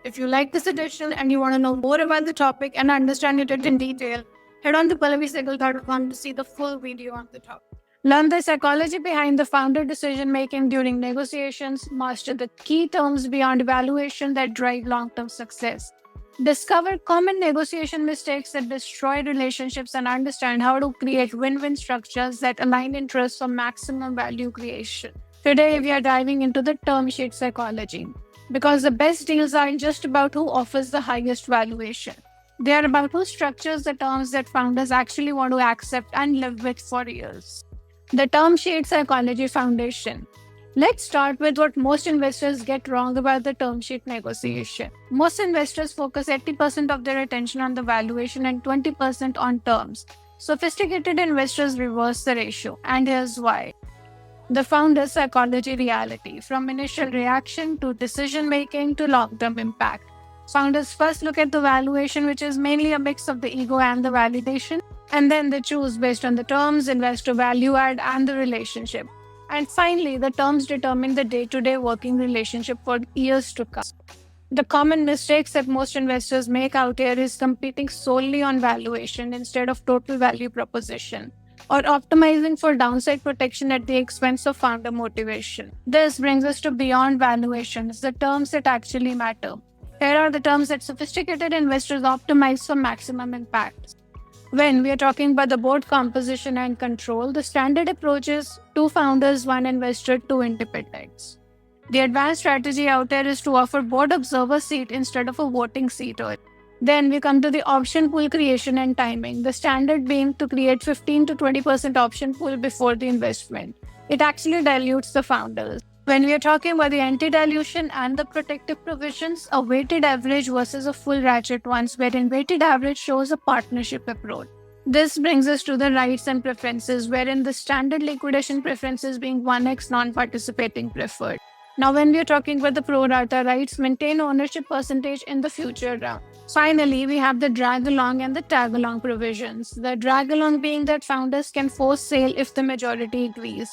If you like this edition and you want to know more about the topic and understand it in detail, head on to pallavisehgal.com to see the full video on the topic. Learn the psychology behind the founder decision making during negotiations, master the key terms beyond evaluation that drive long term success. Discover common negotiation mistakes that destroy relationships and understand how to create win win structures that align interests for maximum value creation. Today, we are diving into the term sheet psychology because the best deals aren't just about who offers the highest valuation. They are about who structures the terms that founders actually want to accept and live with for years. The term sheet psychology foundation. Let's start with what most investors get wrong about the term sheet negotiation. Most investors focus 80% of their attention on the valuation and 20% on terms. Sophisticated investors reverse the ratio, and here's why. The founder's psychology reality, from initial reaction to decision making to long term impact. Founders first look at the valuation, which is mainly a mix of the ego and the validation, and then they choose based on the terms, investor value add, and the relationship. And finally, the terms determine the day-to-day working relationship for years to come. The common mistakes that most investors make out here is competing solely on valuation instead of total value proposition, or optimizing for downside protection at the expense of founder motivation. This brings us to beyond valuations, the terms that actually matter. Here are the terms that sophisticated investors optimize for maximum impact. When we are talking about the board composition and control, the standard approach is 2 founders, 1 investor, 2 independents. The advanced strategy out there is to offer board observer seat instead of a voting seat. Then we come to the option pool creation and timing, the standard being to create 15 to 20% option pool before the investment. It actually dilutes the founders. When we are talking about the anti-dilution and the protective provisions, a weighted average versus a full ratchet ones, wherein weighted average shows a partnership approach. This brings us to the rights and preferences, wherein the standard liquidation preferences being 1x non-participating preferred. Now, when we are talking about the pro rata rights, maintain ownership percentage in the future round. Finally, we have the drag along and the tag along provisions. The drag along being that founders can force sale if the majority agrees.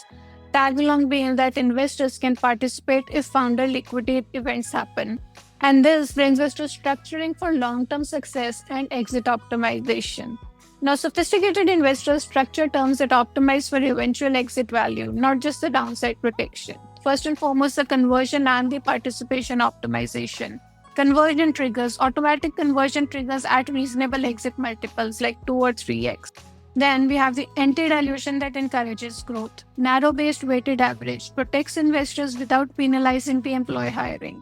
Tag along being that investors can participate if founder liquidate events happen. And this brings us to structuring for long-term success and exit optimization. Now, sophisticated investors structure terms that optimize for eventual exit value, not just the downside protection. First and foremost, the conversion and the participation optimization. Conversion triggers, automatic conversion triggers at reasonable exit multiples like 2 or 3x. Then we have the anti-dilution that encourages growth. Narrow-based weighted average protects investors without penalizing the employee hiring.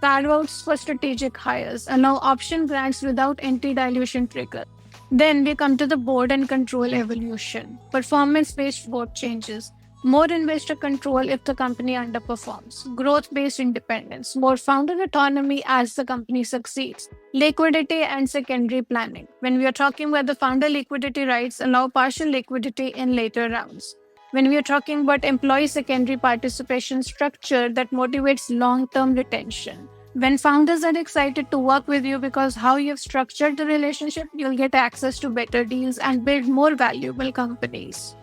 Carve-outs for strategic hires allow option grants without anti-dilution trigger. Then we come to the board and control evolution. Performance-based board changes. More investor control if the company underperforms. Growth-based independence. More founder autonomy as the company succeeds. Liquidity and secondary planning. When we are talking about the founder liquidity rights, allow partial liquidity in later rounds. When we are talking about employee secondary participation structure that motivates long-term retention. When founders are excited to work with you because how you have structured the relationship, you'll get access to better deals and build more valuable companies.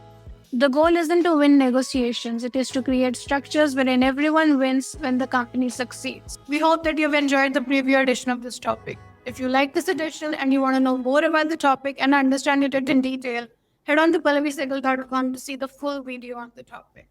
The goal isn't to win negotiations, it is to create structures wherein everyone wins when the company succeeds. We hope that you've enjoyed the preview edition of this topic. If you like this edition and you want to know more about the topic and understand it in detail, head on to pallavisehgal.com to see the full video on the topic.